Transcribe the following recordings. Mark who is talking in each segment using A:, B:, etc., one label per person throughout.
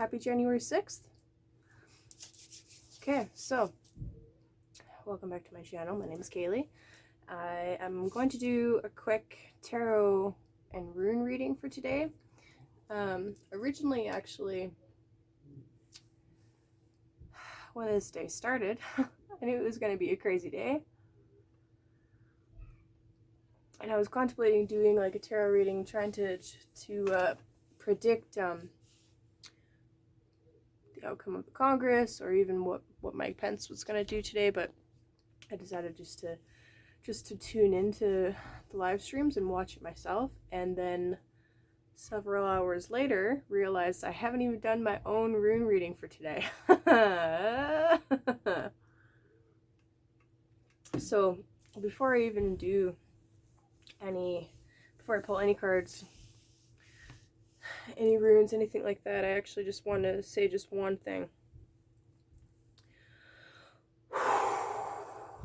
A: Happy January 6th. Okay, so welcome back to my channel. My name is Kayleigh. I am going to do a quick tarot and rune reading for today. Originally, actually, when this day started, I knew it was going to be a crazy day. And I was contemplating doing like a tarot reading, trying to predict the outcome of the Congress, or even what Mike Pence was going to do today. But I decided just to tune into the live streams and watch it myself. And then several hours later, realized I haven't even done my own rune reading for today. So before I even do before I pull any cards, any runes, anything like that, I actually just want to say just one thing.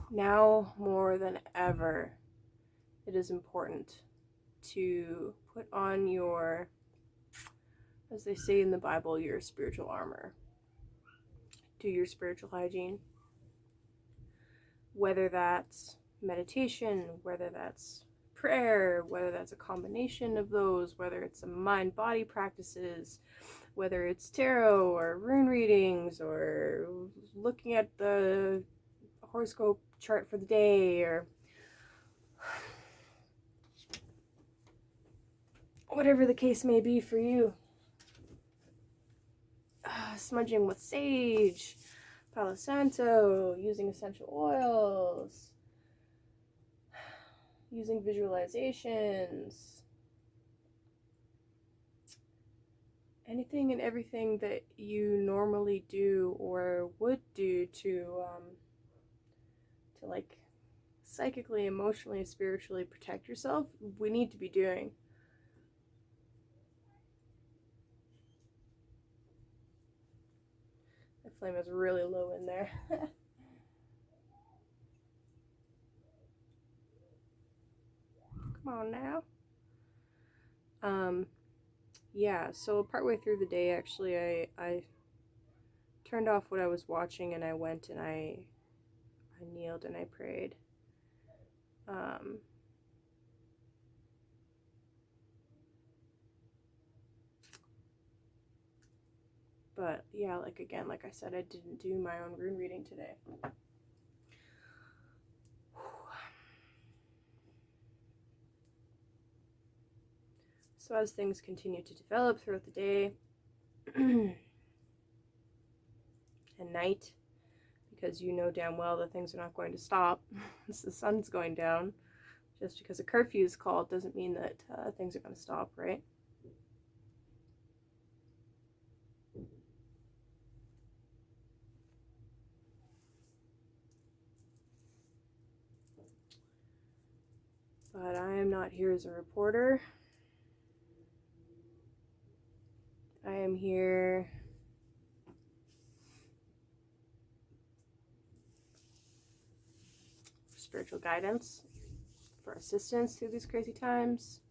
A: Now more than ever, it is important to put on your, as they say in the Bible, your spiritual armor. Do your spiritual hygiene. Whether that's meditation, whether that's prayer, whether that's a combination of those, whether it's some mind-body practices, whether it's tarot or rune readings, or looking at the horoscope chart for the day, or whatever the case may be for you. Smudging with sage, Palo Santo, using essential oils, using visualizations, anything and everything that you normally do or would do to like psychically, emotionally, spiritually protect yourself, we need to be doing. The flame is really low in there. Come on now. Yeah, so partway through the day, actually, I turned off what I was watching, and I went and I kneeled and I prayed. But yeah, like I said, I didn't do my own rune reading today. So as things continue to develop throughout the day and night, because you know damn well that things are not going to stop as the sun's going down, just because a curfew is called doesn't mean that things are going to stop, right? But I am not here as a reporter. I am here for spiritual guidance, for assistance through these crazy times.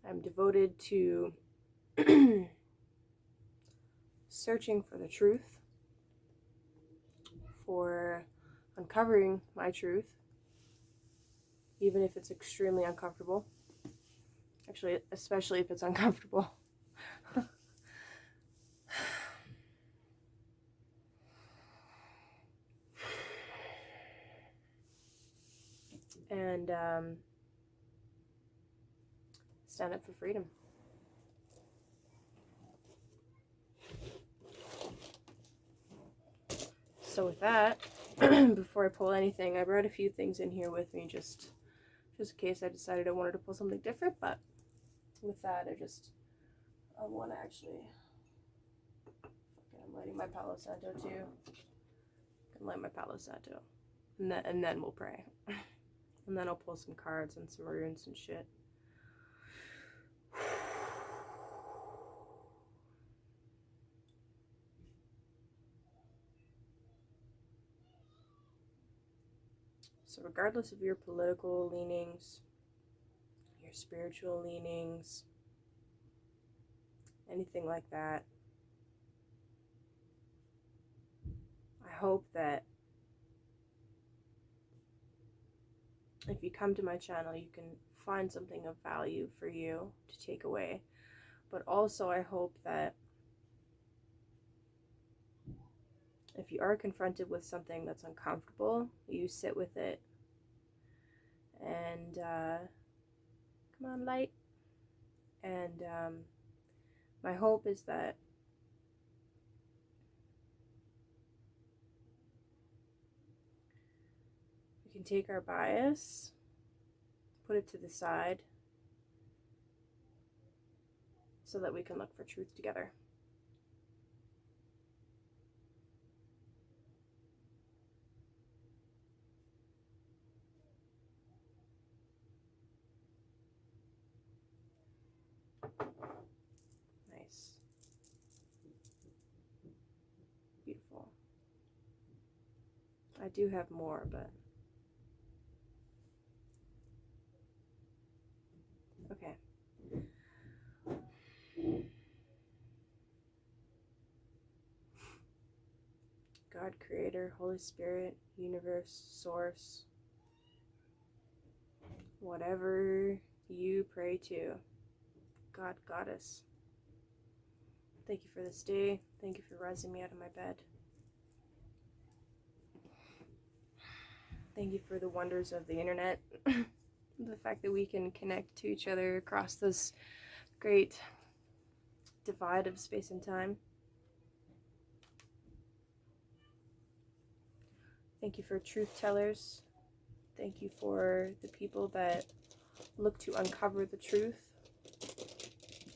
A: I'm devoted to searching for the truth, for uncovering my truth, even if it's extremely uncomfortable. Actually, especially if it's uncomfortable. And stand up for freedom. So with that, before I pull anything, I brought a few things in here with me just in case I decided I wanted to pull something different. But with that, I want to actually, I'm lighting my Palo Santo too. I can light my Palo Santo, and then we'll pray, and then I'll pull some cards and some runes and shit. So regardless of your political leanings, your spiritual leanings, anything like that, I hope that if you come to my channel, you can find something of value for you to take away. But also I hope that if you are confronted with something that's uncomfortable, you sit with it and come on, light. And my hope is that we can take our bias, put it to the side, so that we can look for truth together. Nice. Beautiful. I do have more, but okay. God, Creator, Holy Spirit, Universe, Source, whatever you pray to, God, Goddess, thank you for this day. Thank you for rising me out of my bed. Thank you for the wonders of the internet. The fact that we can connect to each other across this great divide of space and time. Thank you for truth tellers. Thank you for the people that look to uncover the truth.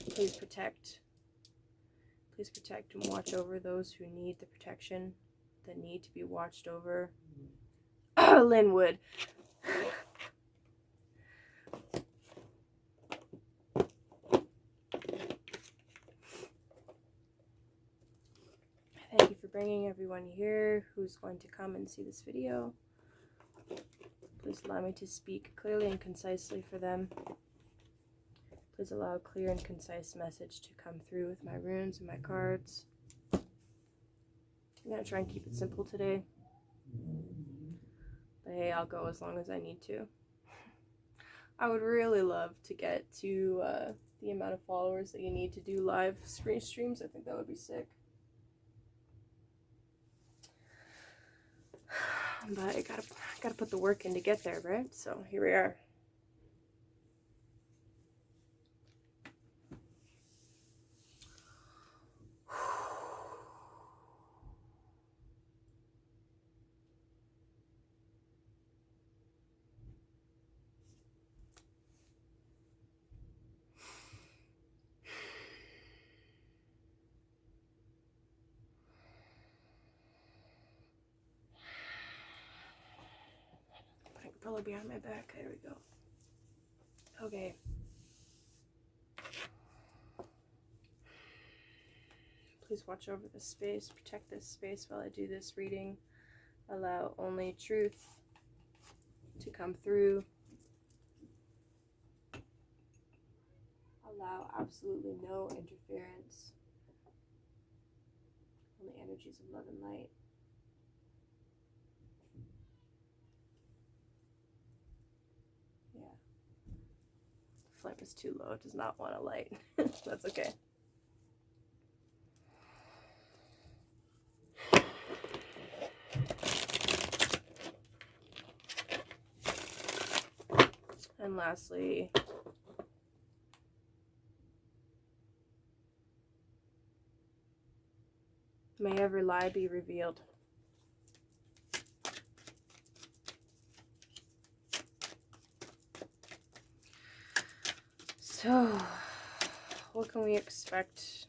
A: Please protect. Please protect and watch over those who need the protection, that need to be watched over. Linwood. Thank you for bringing everyone here who's going to come and see this video. Please allow me to speak clearly and concisely for them. Please allow a clear and concise message to come through with my runes and my cards. I'm going to try and keep it simple today. But hey, I'll go as long as I need to. I would really love to get to the amount of followers that you need to do live streams. I think that would be sick. But I gotta put the work in to get there, right? So here we are. Pillow behind my back. There we go. Okay. Please watch over this space. Protect this space while I do this reading. Allow only truth to come through. Allow absolutely no interference. Only energies of love and light. Flame is too low. It does not want a light. That's okay. And lastly, may every lie be revealed. So, what can we expect?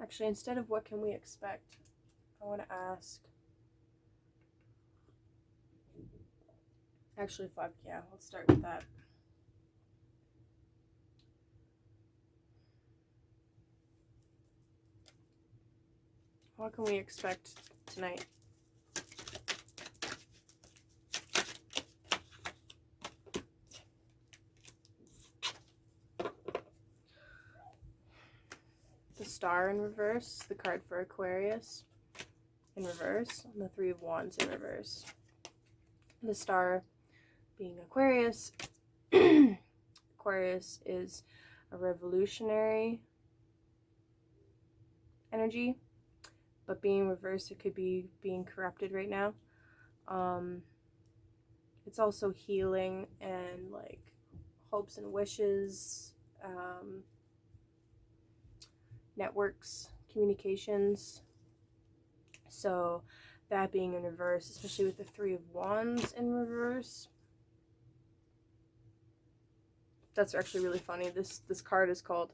A: Actually, instead of what can we expect, I want to ask. Actually, fuck yeah, let's start with that. What can we expect tonight? the Star in reverse, the card for Aquarius in reverse, and the Three of Wands in reverse. The Star being Aquarius. Aquarius is a revolutionary energy, but being reversed, it could be being corrupted right now. It's also healing and like hopes and wishes, networks, communications. So that being in reverse, especially with the Three of Wands in reverse, that's actually really funny. This card is called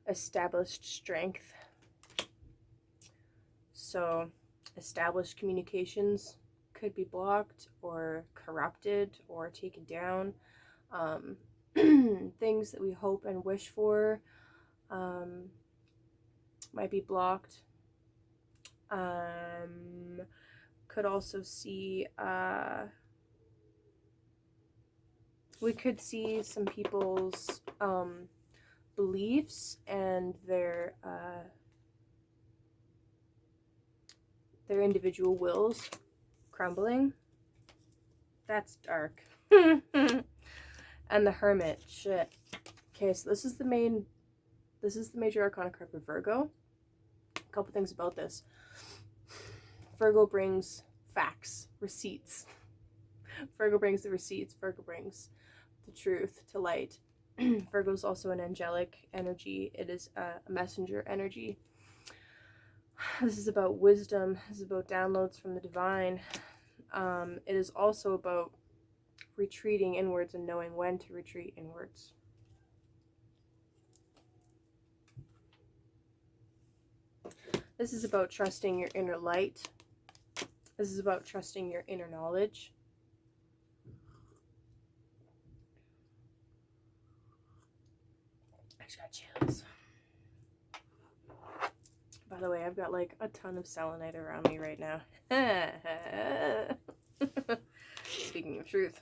A: Established Strength. So established communications could be blocked or corrupted or taken down. Things that we hope and wish for might be blocked. Could also see, we could see some people's beliefs and their individual wills crumbling. That's dark. And the Hermit. Shit. Okay, so this is the major arcana card for Virgo. A couple things about this. Virgo brings facts, receipts. Virgo brings the receipts. Virgo brings the truth to light. Virgo is also an angelic energy. It is a messenger energy. This is about wisdom. This is about downloads from the divine. It is also about retreating inwards and knowing when to retreat inwards. This is about trusting your inner light. This is about trusting your inner knowledge. I just got chills. By the way, I've got like a ton of selenite around me right now. Speaking of truth.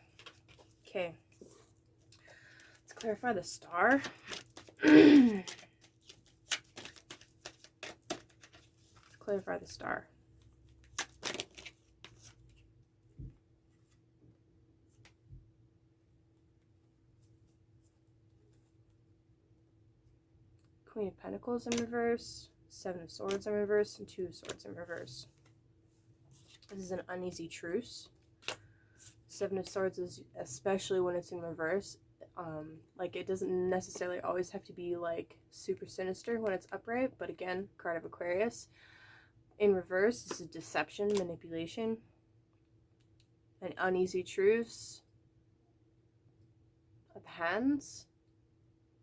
A: Okay. Let's clarify the Star. Clarify the Star. Queen of Pentacles in reverse, Seven of Swords in reverse, and Two of Swords in reverse. This is an uneasy truce. Seven of Swords is, especially when it's in reverse, like it doesn't necessarily always have to be like super sinister when it's upright, but again, card of Aquarius. In reverse, this is deception, manipulation, an uneasy truce at the hands,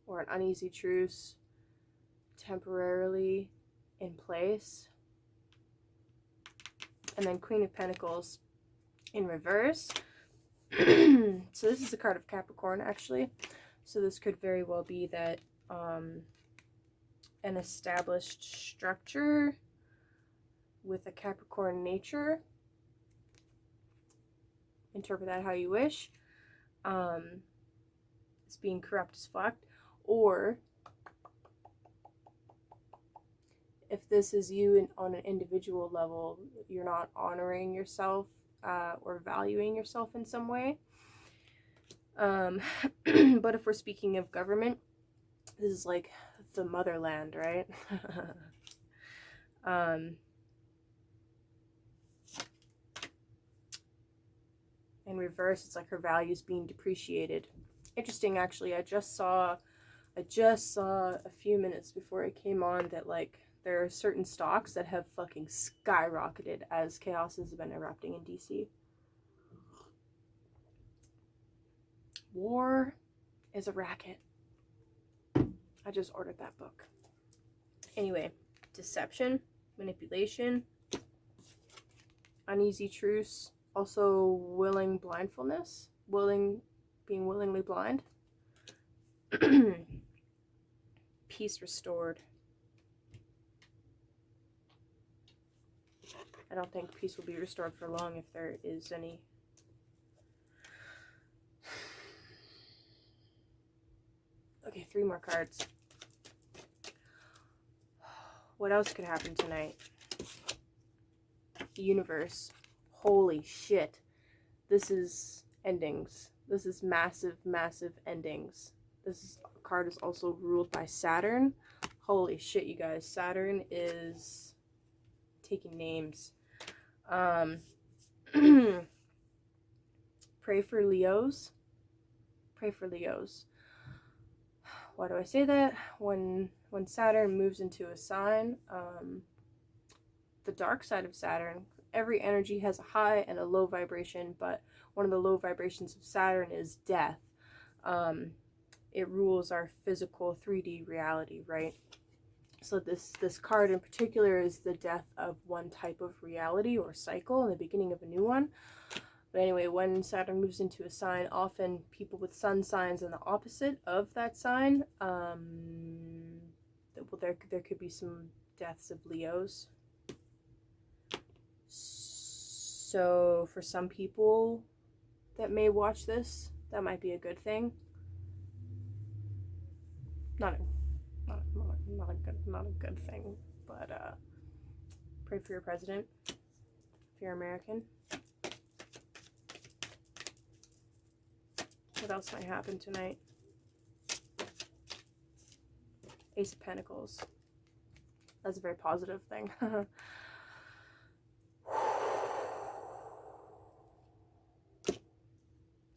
A: or an uneasy truce temporarily in place. And then Queen of Pentacles in reverse. So this is a card of Capricorn, actually. So this could very well be that an established structure with a Capricorn nature. Interpret that how you wish. It's being corrupt as fuck. Or if this is you on an individual level, you're not honoring yourself or valuing yourself in some way. But if we're speaking of government, this is like the motherland, right? In reverse, it's like her values being depreciated. Interesting, actually. I just saw a few minutes before I came on that like there are certain stocks that have fucking skyrocketed as chaos has been erupting in DC. War is a racket. I just ordered that book. Anyway, deception, manipulation, uneasy truce, also willing blindfulness, being willingly blind. Peace restored. I don't think peace will be restored for long if there is any. Okay, 3 more cards. What else could happen tonight? The universe. Holy shit. This is endings. This is massive, massive endings. This card is also ruled by Saturn. Holy shit, you guys. Saturn is taking names. Pray for Leos. Pray for Leos. Why do I say that? When Saturn moves into a sign, the dark side of Saturn, every energy has a high and a low vibration, but one of the low vibrations of Saturn is death. It rules our physical 3D reality, right? So this card in particular is the death of one type of reality or cycle and the beginning of a new one. But anyway, when Saturn moves into a sign, often people with sun signs and the opposite of that sign, well, there could be some deaths of Leos. So for some people that may watch this, that might be a good thing. Not a good thing, but pray for your president if you're American. What else might happen tonight? Ace of Pentacles. That's a very positive thing.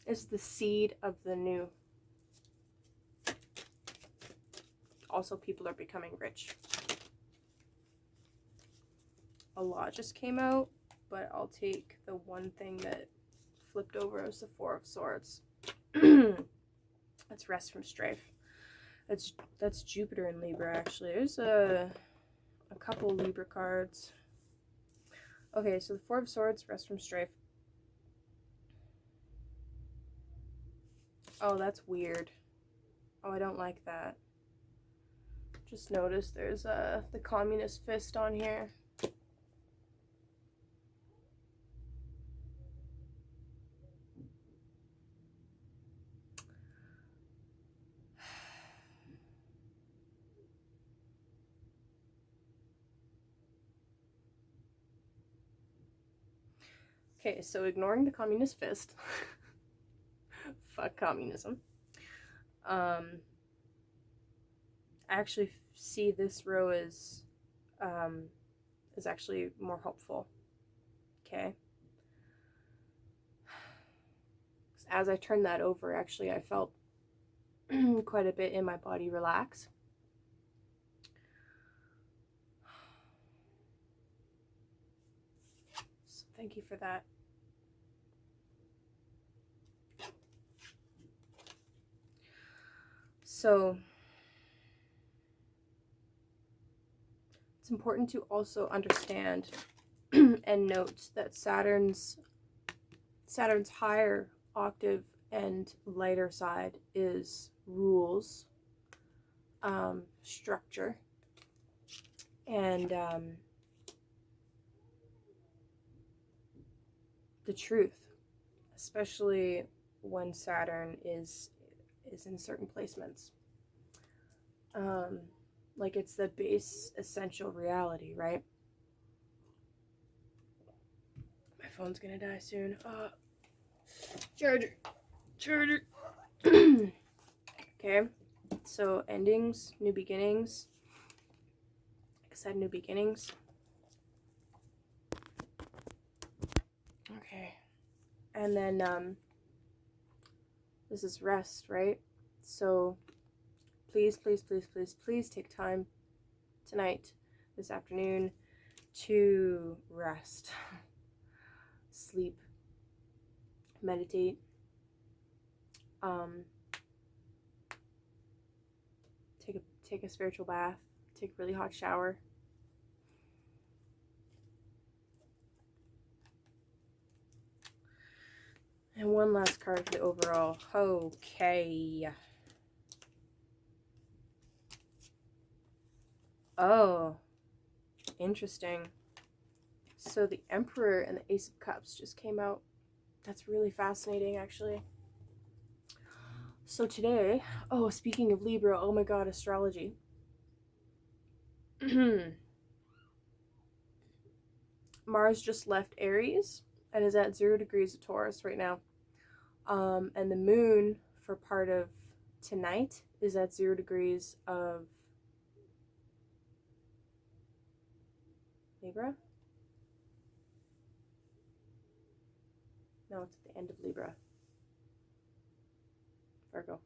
A: It's the seed of the new. Also, people are becoming rich. A lot just came out, but I'll take the one thing that flipped over as the Four of Swords. That's rest from strife. That's Jupiter in Libra, actually. There's a couple Libra cards. Okay, so the Four of Swords, rest from strife. Oh, that's weird. Oh, I don't like that. Just noticed there's the communist fist on here. Okay, so ignoring the communist fist. Fuck communism. I actually see this row as actually more hopeful. Okay. As I turned that over, actually, I felt quite a bit in my body relax. So thank you for that. So it's important to also understand and note that Saturn's higher octave and lighter side is rules, structure, and the truth, especially when Saturn is in certain placements. Like it's the base essential reality, right? My phone's gonna die soon. Charger. Okay, so endings, new beginnings. Like I said, new beginnings. Okay, and then this is rest, right? So please take time tonight, this afternoon, to rest. Sleep, meditate, take a spiritual bath, take a really hot shower. And one last card for the overall. Okay. Oh, interesting. So the Emperor and the Ace of Cups just came out. That's really fascinating, actually. So today, oh, speaking of Libra, oh my god, astrology. Mars just left Aries and is at 0 degrees of Taurus right now. And the moon for part of tonight is at 0 degrees of Libra? No, it's at the end of Libra. Virgo.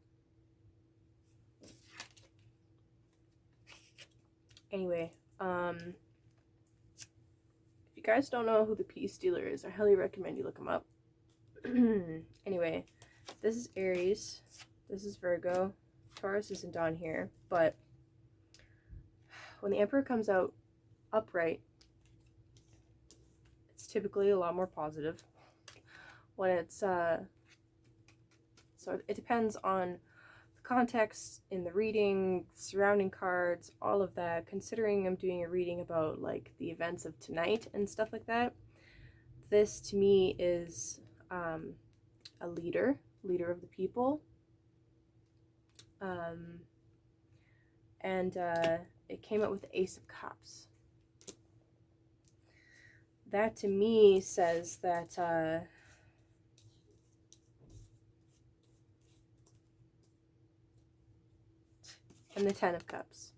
A: Anyway, if you guys don't know who the Peace Stealer is, I highly recommend you look him up. Anyway, this is Aries. This is Virgo. Taurus isn't on here, but when the Emperor comes out upright, it's typically a lot more positive. When it's so it depends on the context in the reading, surrounding cards, all of that. Considering I'm doing a reading about like the events of tonight and stuff like that, this to me is a leader of the people, and it came out with the Ace of Cups. That to me says that and the Ten of Cups.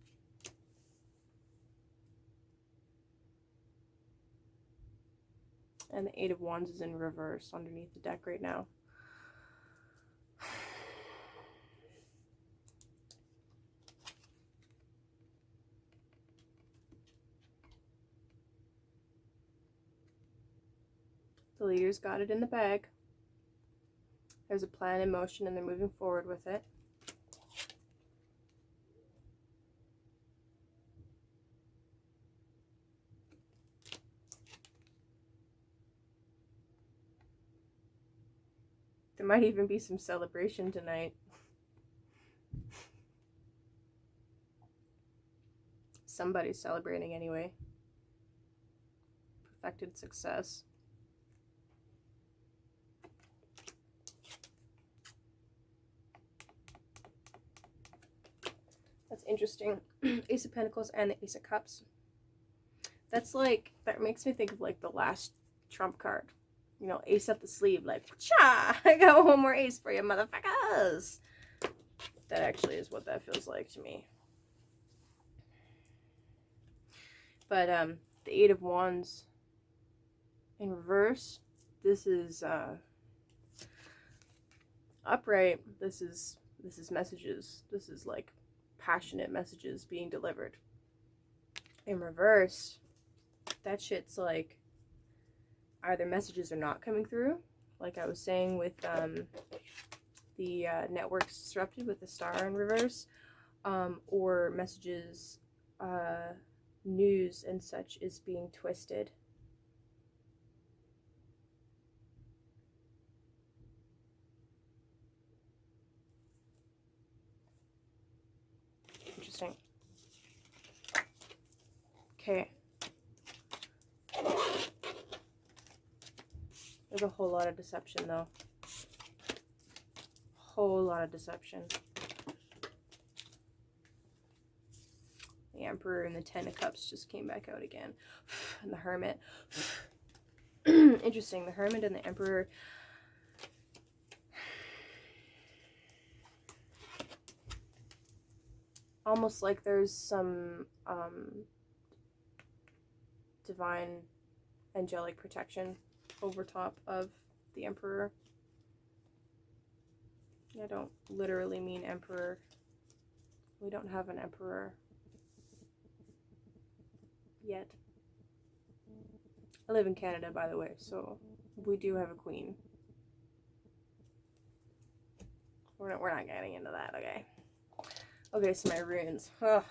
A: And the Eight of Wands is in reverse underneath the deck right now. The leaders got it in the bag. There's a plan in motion and they're moving forward with it. There might even be some celebration tonight. Somebody's celebrating anyway. Perfected success. That's interesting. Ace of Pentacles and the Ace of Cups. That's like, that makes me think of like the last trump card. You know, ace up the sleeve, like, cha! I got one more ace for you, motherfuckers! That actually is what that feels like to me. But, the Eight of Wands in reverse, this is, upright, this is messages. This is, like, passionate messages being delivered. In reverse, that shit's, like, either messages are not coming through, like I was saying with the networks disrupted with the star in reverse, or messages, news and such is being twisted. Interesting. Okay. There's a whole lot of deception, though. Whole lot of deception. The Emperor and the Ten of Cups just came back out again. And the Hermit. Interesting. The Hermit and the Emperor. Almost like there's some divine angelic protection over top of the Emperor. I don't literally mean Emperor. We don't have an Emperor yet. I live in Canada, by the way, so we do have a queen. We're not getting into that, okay? Okay, so my runes. Ugh.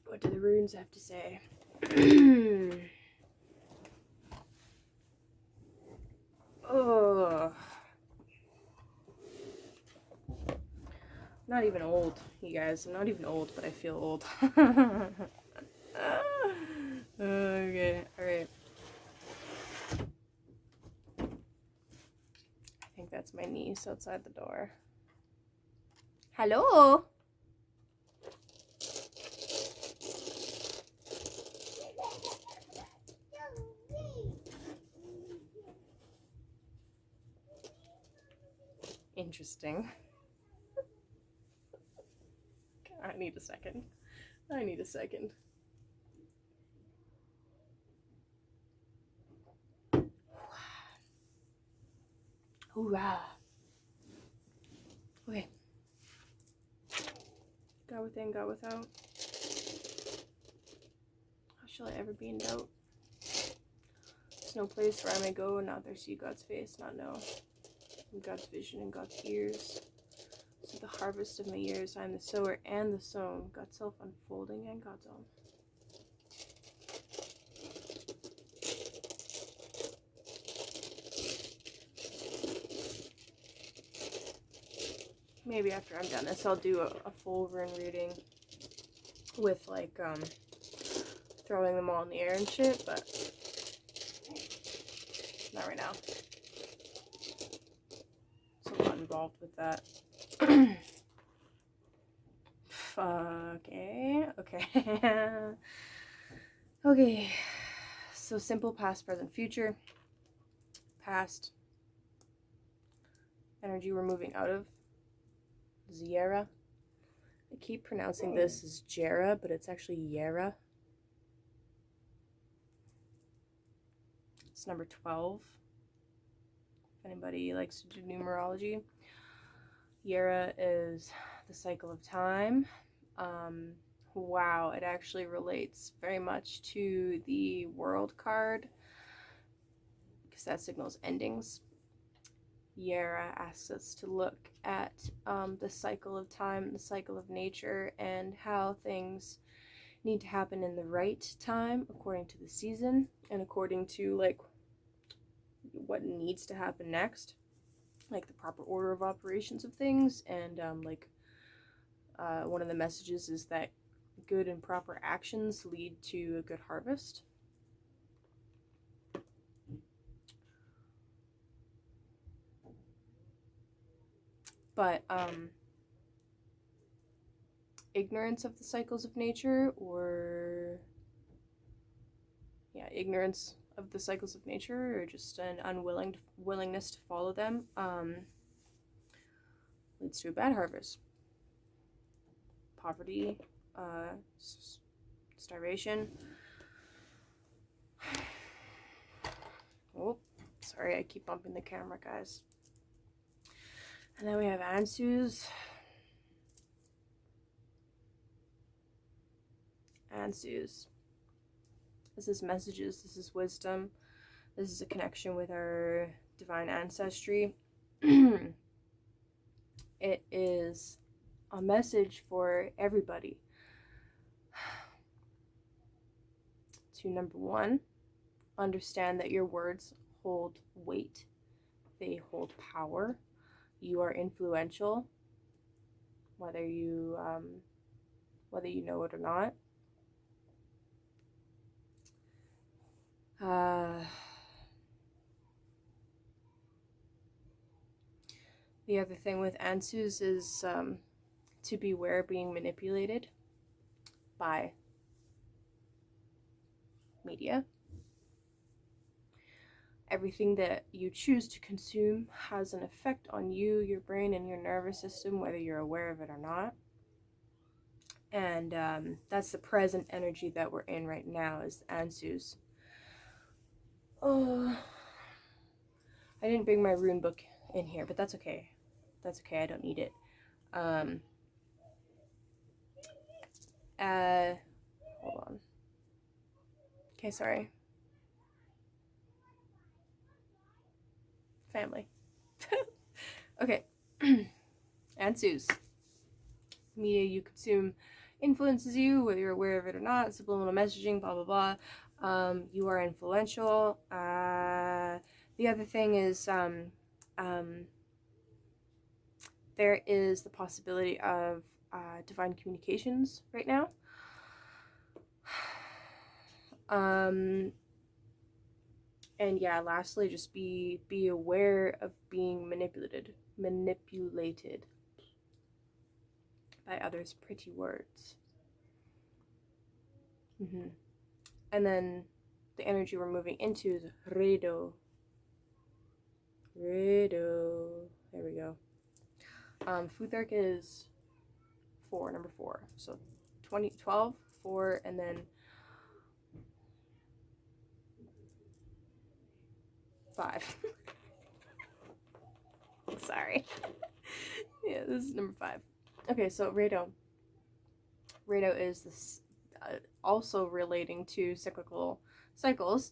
A: What do the runes have to say? Oh, not even old, you guys. I'm not even old, but I feel old. Okay, alright. I think that's my niece outside the door. Hello? Interesting. I need a second. I need a second. Hoorah. Okay. God within, God without. How shall I ever be in doubt? There's no place where I may go and not there see God's face, not know. In God's vision and God's ears. So the harvest of my years, I am the sower and the sown. God's self unfolding and God's own. Maybe after I'm done this, I'll do a full rune reading with like throwing them all in the air and shit, but not right now. There's a lot involved with that. Okay. Okay. So simple past, present, future. Past energy we're moving out of. Zierra. I keep pronouncing this as Jera, but it's actually Yera. It's number 12. If anybody likes to do numerology. Yera is the cycle of time. Wow, it actually relates very much to the world card because that signals endings. Yera asks us to look at the cycle of time, the cycle of nature, and how things need to happen in the right time according to the season and according to like what needs to happen next, like the proper order of operations of things. And one of the messages is that good and proper actions lead to a good harvest. But ignorance of the cycles of nature, or ignorance of the cycles of nature, or just an willingness to follow them, leads to a bad harvest. Poverty, starvation. Oh, sorry, I keep bumping the camera, guys. And then we have Ansus. Ansus. This is messages, this is wisdom, this is a connection with our divine ancestry. It is a message for everybody to, number one, understand that your words hold weight, they hold power, you are influential, whether you know it or not. The other thing with Ansus is to beware being manipulated by media. Everything that you choose to consume has an effect on you, your brain, and your nervous system, whether you're aware of it or not. And that's the present energy that we're in right now, is Ansus. Oh, I didn't bring my rune book in here, but that's okay. That's okay, I don't need it. Hold on. Okay, sorry. Family. Okay. Ansus. Media you consume influences you, whether you're aware of it or not. Subliminal messaging, blah, blah, blah. You are influential. The other thing is there is the possibility of divine communications right now. And yeah, lastly, just be aware of being manipulated by others' pretty words. And then the energy we're moving into is Redo. There we go. Futhark is 4, number 4. So 12, 4, and then 5. Sorry. Yeah, this is number 5. Okay, so Rado. Rado is this, also relating to cyclical cycles.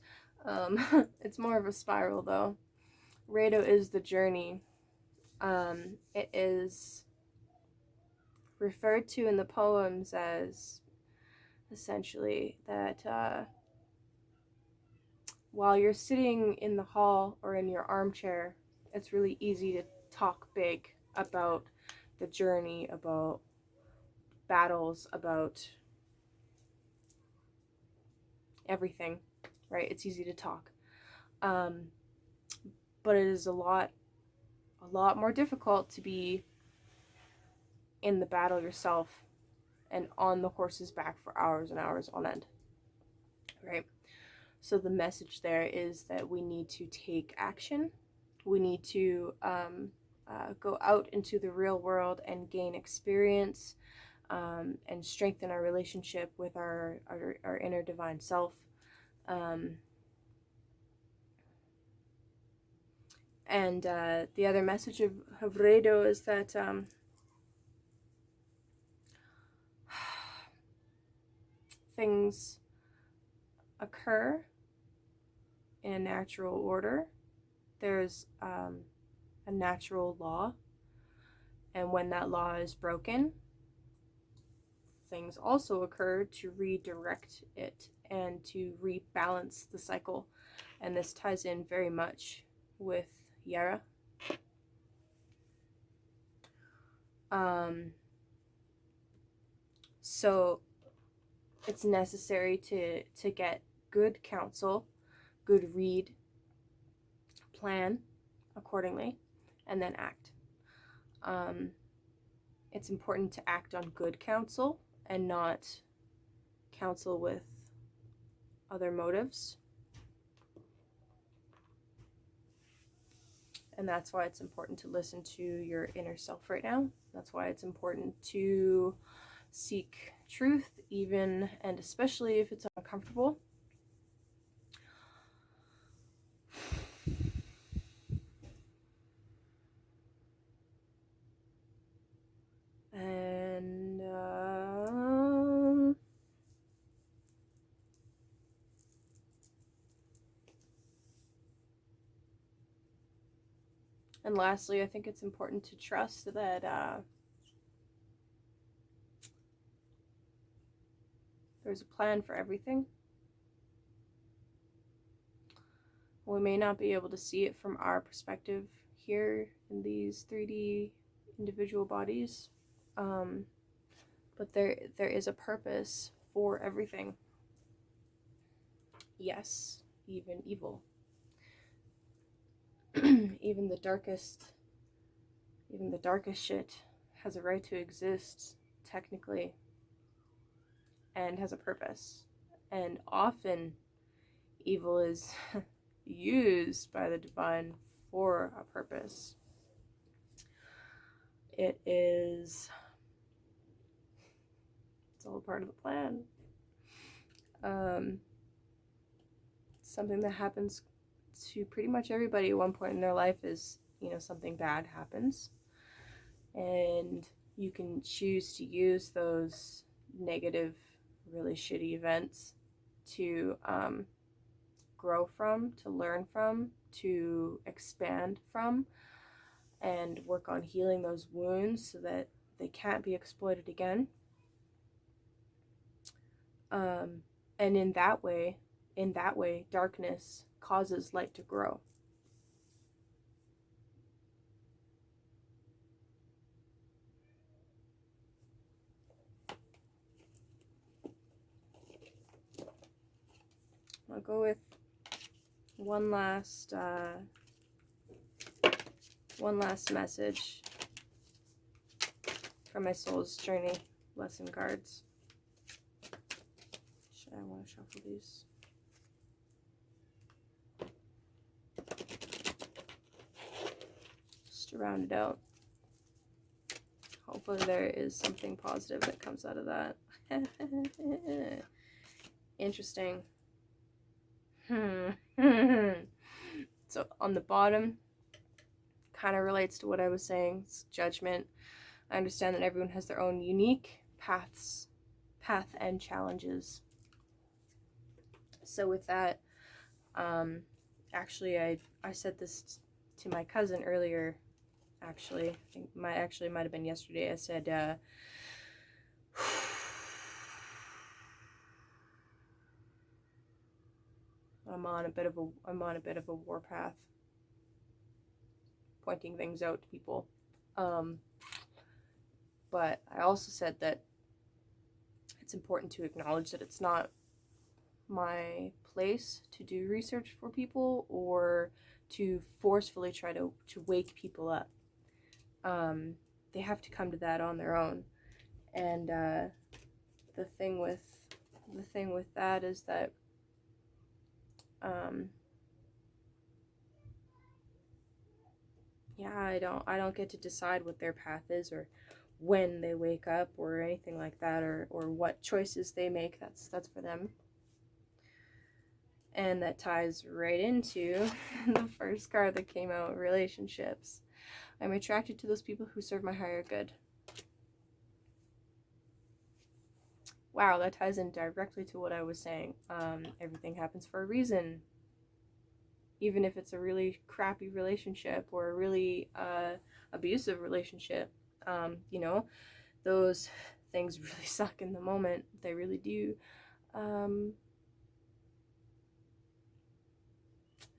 A: It's more of a spiral though. Rado is the journey. It is referred to in the poems as essentially that while you're sitting in the hall or in your armchair, it's really easy to talk big about the journey, about battles, about everything, right? It's easy to talk. But it is a lot more difficult to be in the battle yourself and on the horse's back for hours and hours on end, right? So the message there is that we need to take action. We need to go out into the real world and gain experience, and strengthen our relationship with our inner divine self. And the other message of Rado is that things occur in a natural order. There's a natural law, and when that law is broken, things also occur to redirect it and to rebalance the cycle. And this ties in very much with Yara. So it's necessary to get good counsel, good read, plan accordingly, and then act. It's important to act on good counsel and not counsel with other motives. And that's why it's important to listen to your inner self right now. That's why it's important to seek truth, even and especially if it's uncomfortable. And lastly, I think it's important to trust that there's a plan for everything. We may not be able to see it from our perspective here in these 3D individual bodies, but there is a purpose for everything. Yes, even evil. even the darkest shit has a right to exist technically and has a purpose. And often evil is used by the divine for a purpose. It's all part of the plan. Something that happens to pretty much everybody at one point in their life is, something bad happens. And you can choose to use those negative, really shitty events to grow from, to learn from, to expand from, and work on healing those wounds so that they can't be exploited again. And in that way, darkness causes light to grow. I'll go with one last message from my soul's journey lesson cards. I want to shuffle these. Just to round it out. Hopefully there is something positive that comes out of that. Interesting. So on the bottom, kind of relates to what I was saying. It's judgment. I understand that everyone has their own unique path and challenges. So with that, actually I said this to my cousin earlier. Actually, I think might have been yesterday. I said, I'm on a bit of a warpath, pointing things out to people. But I also said that it's important to acknowledge that it's not my place to do research for people or to forcefully try to wake people up. They have to come to that on their own. And the thing with that is that I don't get to decide what their path is or when they wake up or anything like that, or what choices they make. That's for them. And that ties right into the first card that came out, relationships. I'm attracted to those people who serve my higher good. Wow, that ties in directly to what I was saying. Everything happens for a reason. Even if it's a really crappy relationship or a really abusive relationship, those things really suck in the moment. They really do. And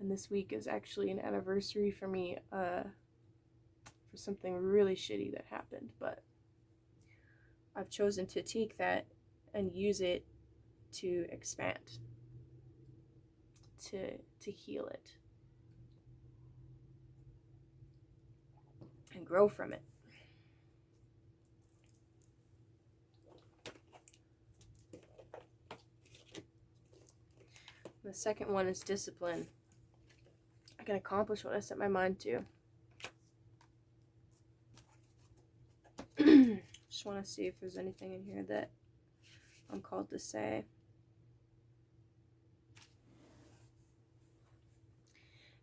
A: this week is actually an anniversary for me for something really shitty that happened. But I've chosen to take that and use it to expand, to heal it, and grow from it. The second one is discipline. I can accomplish what I set my mind to. Just want to see if there's anything in here that I'm called to say.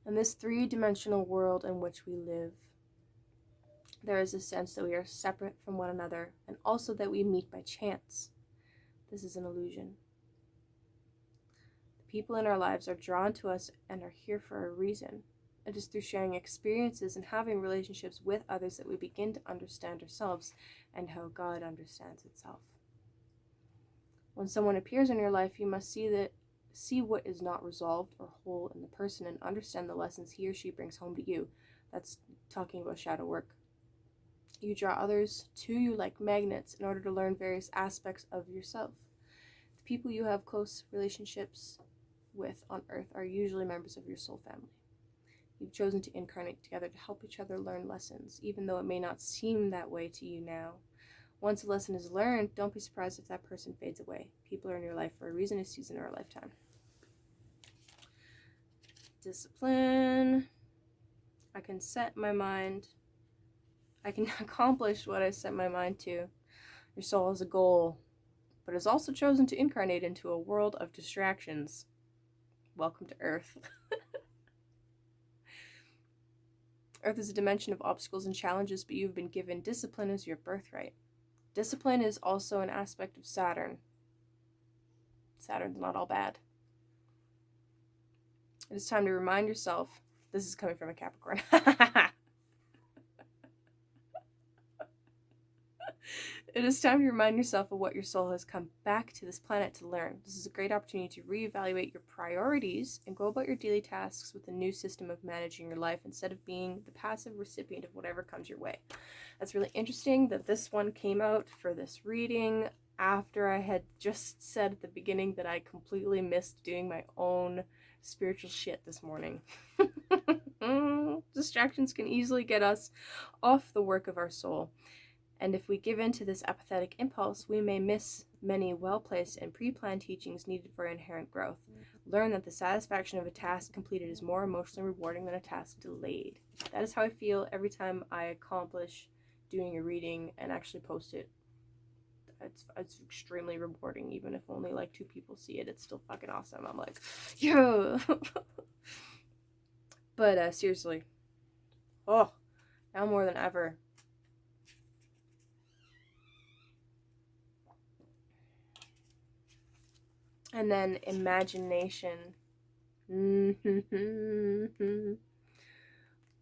A: In this three-dimensional world in which we live, there is a sense that we are separate from one another, and also that we meet by chance. This is an illusion. The people in our lives are drawn to us and are here for a reason. It is through sharing experiences and having relationships with others that we begin to understand ourselves and how God understands itself. When someone appears in your life, you must see what is not resolved or whole in the person and understand the lessons he or she brings home to you. That's talking about shadow work. You draw others to you like magnets in order to learn various aspects of yourself. The people you have close relationships with on earth are usually members of your soul family. You've chosen to incarnate together to help each other learn lessons, even though it may not seem that way to you now. Once a lesson is learned, don't be surprised if that person fades away. People are in your life for a reason, a season, or a lifetime. Discipline. I can set my mind. I can accomplish what I set my mind to. Your soul has a goal, but has also chosen to incarnate into a world of distractions. Welcome to Earth. Earth is a dimension of obstacles and challenges, but you've been given discipline as your birthright. Discipline is also an aspect of Saturn. Saturn's not all bad. It is time to remind yourself, this is coming from a Capricorn. It is time to remind yourself of what your soul has come back to this planet to learn. This is a great opportunity to reevaluate your priorities and go about your daily tasks with a new system of managing your life instead of being the passive recipient of whatever comes your way. That's really interesting that this one came out for this reading after I had just said at the beginning that I completely missed doing my own spiritual shit this morning. Distractions can easily get us off the work of our soul. And if we give in to this apathetic impulse, we may miss many well-placed and pre-planned teachings needed for inherent growth. Learn that the satisfaction of a task completed is more emotionally rewarding than a task delayed. That is how I feel every time I accomplish doing a reading and actually post it. It's extremely rewarding, even if only like 2 people see it. It's still fucking awesome. I'm like, yeah. But seriously, oh, now more than ever. And then imagination.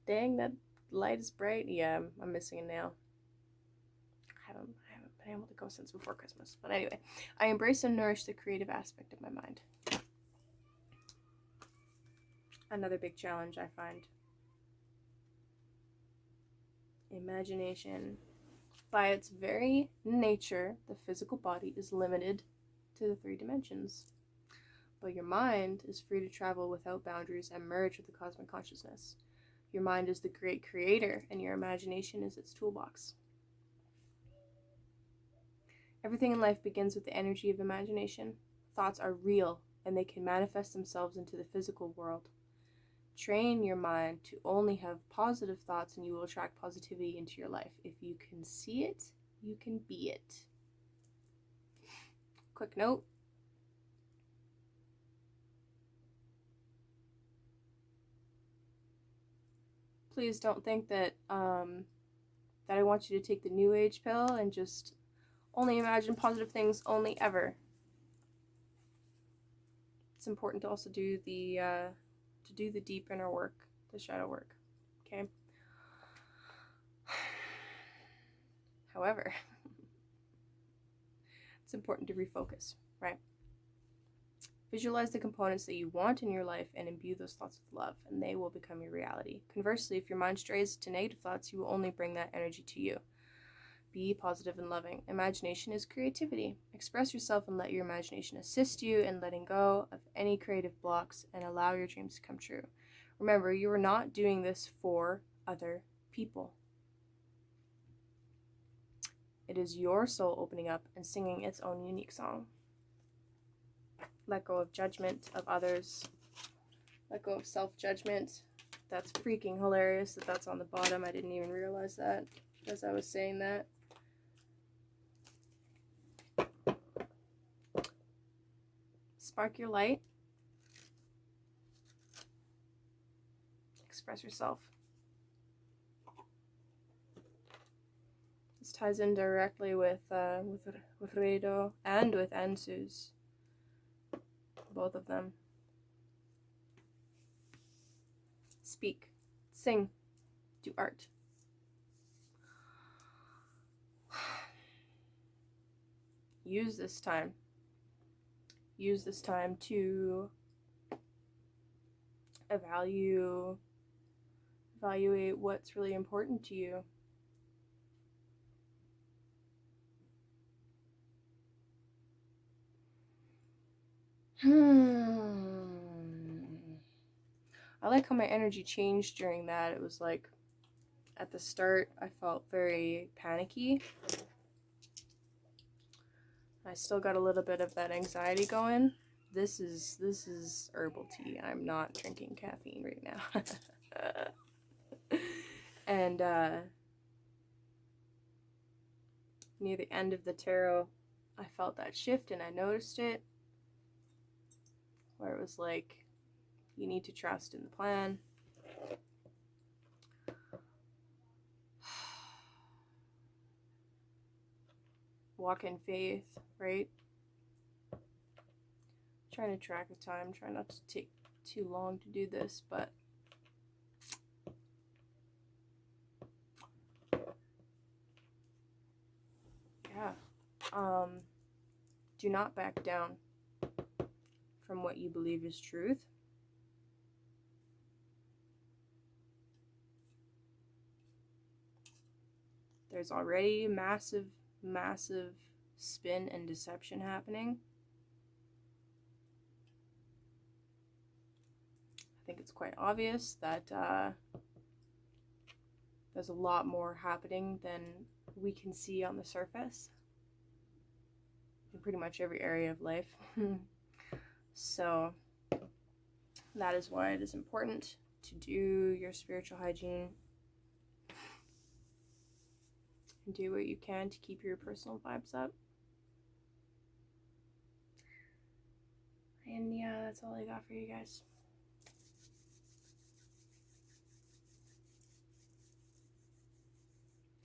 A: Dang, that light is bright. Yeah, I'm missing a nail. I haven't been able to go since before Christmas. But anyway, I embrace and nourish the creative aspect of my mind. Another big challenge I find. Imagination. By its very nature, the physical body is limited to the 3 dimensions. But your mind is free to travel without boundaries and merge with the cosmic consciousness. Your mind is the great creator, and your imagination is its toolbox. Everything in life begins with the energy of imagination. Thoughts are real, and they can manifest themselves into the physical world. Train your mind to only have positive thoughts, and you will attract positivity into your life. If you can see it, you can be it. Quick note. Please don't think that that I want you to take the New Age pill and just only imagine positive things only ever. It's important to also do the deep inner work, the shadow work. Okay. However, it's important to refocus, right? Visualize the components that you want in your life and imbue those thoughts with love, and they will become your reality. Conversely, if your mind strays to negative thoughts, you will only bring that energy to you. Be positive and loving. Imagination is creativity. Express yourself and let your imagination assist you in letting go of any creative blocks and allow your dreams to come true. Remember, you are not doing this for other people. It is your soul opening up and singing its own unique song. Let go of judgment of others. Let go of self-judgment. That's freaking hilarious that that's on the bottom. I didn't even realize that as I was saying that. Spark your light. Express yourself. This ties in directly with Redo and with Ansu's. Both of them. Speak. Sing. Do art. Use this time. Use this time to evaluate what's really important to you. I like how my energy changed during that. It was like, at the start, I felt very panicky. I still got a little bit of that anxiety going. This is herbal tea. I'm not drinking caffeine right now. And near the end of the tarot, I felt that shift and I noticed it. Where it was like, you need to trust in the plan. Walk in faith, right? Trying to track the time, try not to take too long to do this, but yeah. Do not back down from what you believe is truth. There's already massive spin and deception happening. I think it's quite obvious that there's a lot more happening than we can see on the surface in pretty much every area of life. So that is why it is important to do your spiritual hygiene. and do what you can to keep your personal vibes up. And yeah, that's all I got for you guys.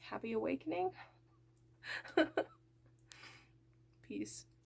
A: Happy awakening. Peace.